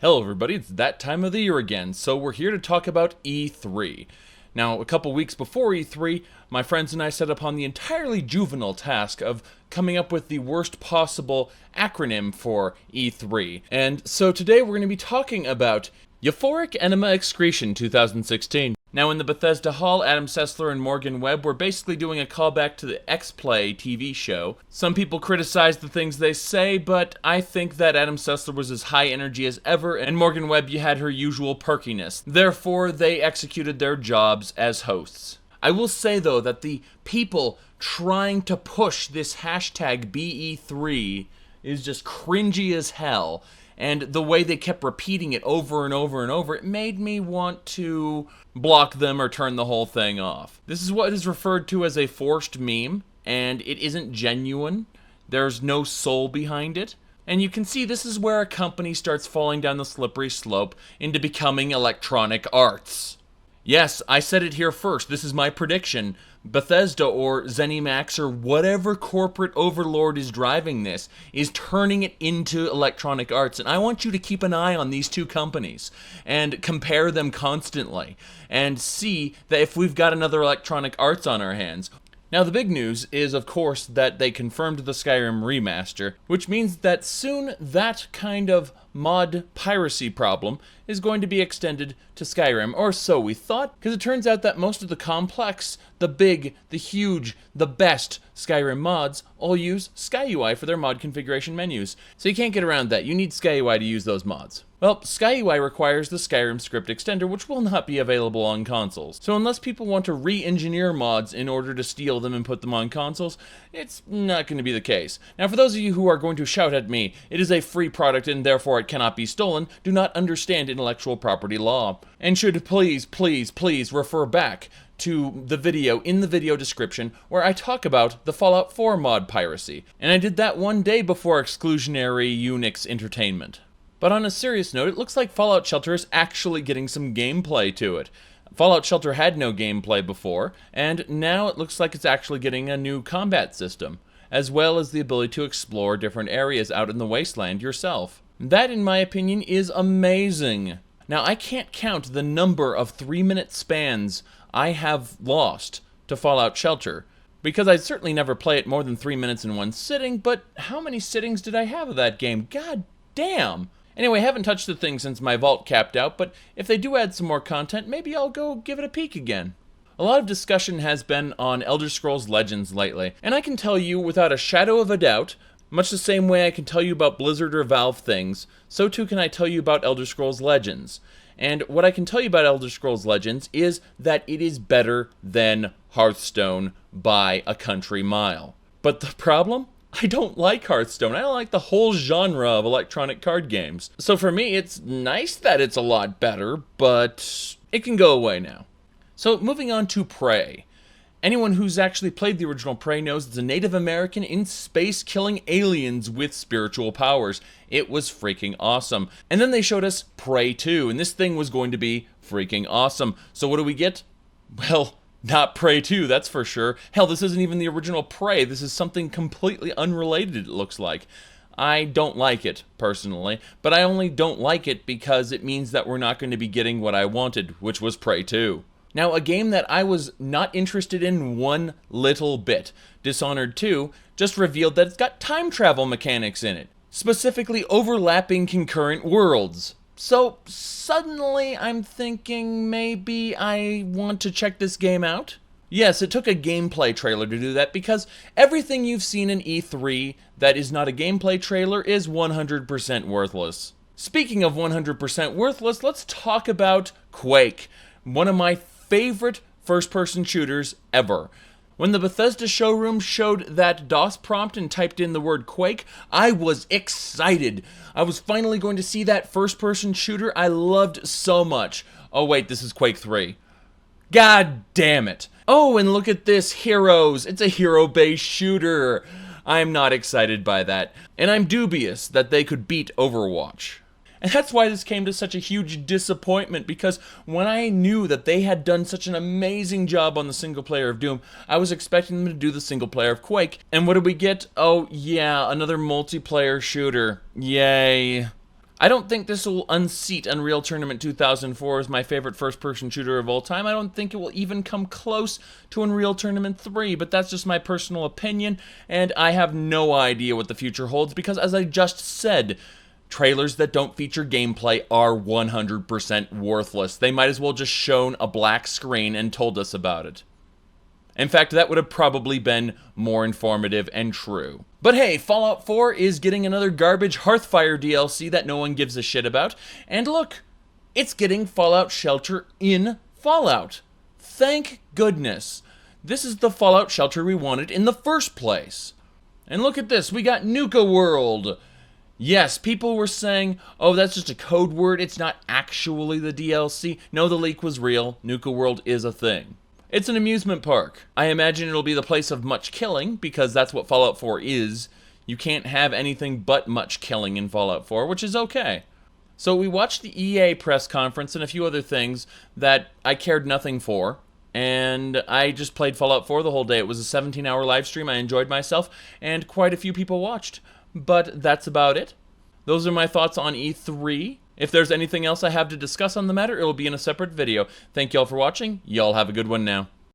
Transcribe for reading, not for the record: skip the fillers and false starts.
Hello everybody, it's that time of the year again, so we're here to talk about E3. Now, a couple weeks before E3, my friends and I set upon the entirely juvenile task of coming up with the worst possible acronym for E3. And so today we're going to be talking about Euphoric Enema Excretion 2016. Now, in the Bethesda Hall, Adam Sessler and Morgan Webb were basically doing a callback to the X-Play TV show. Some people criticize the things they say, but I think that Adam Sessler was as high energy as ever, and Morgan Webb had her usual perkiness. Therefore, they executed their jobs as hosts. I will say, though, that the people trying to push this hashtag BE3 is just cringy as hell. And the way they kept repeating it over and over and over, it made me want to block them or turn the whole thing off. This is what is referred to as a forced meme, and it isn't genuine. There's no soul behind it. And you can see this is where a company starts falling down the slippery slope into becoming Electronic Arts. Yes, I said it here first. This is my prediction. Bethesda or ZeniMax or whatever corporate overlord is driving this is turning it into Electronic Arts. And I want you to keep an eye on these two companies and compare them constantly and see that if we've got another Electronic Arts on our hands. Now, the big news is, of course, that they confirmed the Skyrim Remaster, which means that soon that kind of mod piracy problem is going to be extended to Skyrim, or so we thought, because it turns out that most of the complex, the big, the huge, the best Skyrim mods all use SkyUI for their mod configuration menus. So you can't get around that. You need SkyUI to use those mods. Well, SkyUI requires the Skyrim script extender, which will not be available on consoles. So unless people want to re-engineer mods in order to steal them and put them on consoles, it's not going to be the case. Now, for those of you who are going to shout at me, it is a free product and therefore it cannot be stolen, do not understand intellectual property law. And should please refer back to the video in the video description where I talk about the Fallout 4 mod piracy. And I did that one day before exclusionary Unix entertainment. But on a serious note, it looks like Fallout Shelter is actually getting some gameplay to it. Fallout Shelter had no gameplay before, and now it looks like it's actually getting a new combat system, as well as the ability to explore different areas out in the wasteland yourself. That, in my opinion, is amazing. Now, I can't count the number of 3-minute spans I have lost to Fallout Shelter, because I'd certainly never play it more than 3 minutes in one sitting, but how many sittings did I have of that game? God damn! Anyway, I haven't touched the thing since my vault capped out, but if they do add some more content, maybe I'll go give it a peek again. A lot of discussion has been on Elder Scrolls Legends lately, and I can tell you without a shadow of a doubt, much the same way I can tell you about Blizzard or Valve things, so too can I tell you about Elder Scrolls Legends. And what I can tell you about Elder Scrolls Legends is that it is better than Hearthstone by a country mile. But the problem? I don't like Hearthstone. I don't like the whole genre of electronic card games. So for me, it's nice that it's a lot better, but it can go away now. So moving on to Prey. Anyone who's actually played the original Prey knows it's a Native American in space killing aliens with spiritual powers. It was freaking awesome. And then they showed us Prey 2, and this thing was going to be freaking awesome. So what do we get? Well, not Prey 2, that's for sure. Hell, this isn't even the original Prey. This is something completely unrelated, it looks like. I don't like it, personally, but I only don't like it because it means that we're not going to be getting what I wanted, which was Prey 2. Now, a game that I was not interested in one little bit, Dishonored 2, just revealed that it's got time travel mechanics in it, specifically overlapping concurrent worlds. So, suddenly I'm thinking maybe I want to check this game out? Yes, it took a gameplay trailer to do that because everything you've seen in E3 that is not a gameplay trailer is 100% worthless. Speaking of 100% worthless, let's talk about Quake, one of my favorite first-person shooters ever. When the Bethesda showroom showed that DOS prompt and typed in the word Quake, I was excited. I was finally going to see that first-person shooter I loved so much. Oh wait, this is Quake 3. God damn it. Oh, and look at this, Heroes. It's a hero-based shooter. I'm not excited by that. And I'm dubious that they could beat Overwatch. And that's why this came to such a huge disappointment, because when I knew that they had done such an amazing job on the single player of Doom, I was expecting them to do the single player of Quake. And what did we get? Oh yeah, another multiplayer shooter. Yay. I don't think this will unseat Unreal Tournament 2004 as my favorite first-person shooter of all time. I don't think it will even come close to Unreal Tournament 3, but that's just my personal opinion, and I have no idea what the future holds because, as I just said, trailers that don't feature gameplay are 100% worthless. They might as well just shown a black screen and told us about it. In fact, that would have probably been more informative and true. But hey, Fallout 4 is getting another garbage Hearthfire DLC that no one gives a shit about. And look, it's getting Fallout Shelter in Fallout. Thank goodness. This is the Fallout Shelter we wanted in the first place. And look at this, we got Nuka World. Yes, people were saying, oh, that's just a code word, it's not actually the DLC. No, the leak was real. Nuka World is a thing. It's an amusement park. I imagine it'll be the place of much killing, because that's what Fallout 4 is. You can't have anything but much killing in Fallout 4, which is okay. So we watched the EA press conference and a few other things that I cared nothing for, and I just played Fallout 4 the whole day. It was a 17-hour live stream, I enjoyed myself, and quite a few people watched. But that's about it. Those are my thoughts on E3. If there's anything else I have to discuss on the matter, it'll be in a separate video. Thank y'all for watching. Y'all have a good one now.